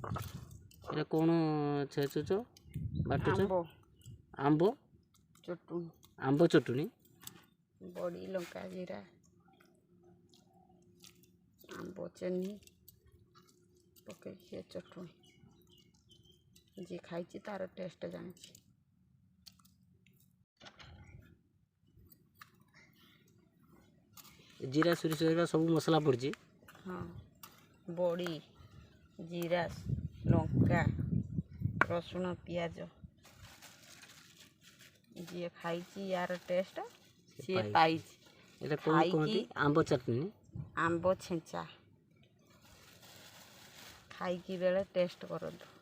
ଏଇଟା କ'ଣ ଛେଚୁଛ ବାଟୁଛ? ଆମ୍ବ ଚଟୁଣି, ଆମ୍ବ ଚଟୁଣି, ବଡ଼ି, ଲଙ୍କା, ଜିରା, ଆମ୍ବ, ଚିନି ପକେଇକି ଏ ଚଟୁଣି ଯିଏ ଖାଇଛି ତାର ଟେଷ୍ଟ ଜାଣିଛି। ଜିରା ସୋରିଷ ହେରିକା ସବୁ ମସଲା ପଡ଼ିଛି। ହଁ, ବଡ଼ି, ଜିରା, ଲଙ୍କା, ରସୁଣ, ପିଆଜ ଯିଏ ଖାଇଛି ୟାର ଟେଷ୍ଟ ସିଏ ପାଇଛି। ଏଇଟା କ'ଣ କୁହନ୍ତି? ଆମ୍ବ ଚଟଣି, ଆମ୍ବ ଛେଞ୍ଚା ଖାଇକି ବେଳେ ଟେଷ୍ଟ କରନ୍ତୁ।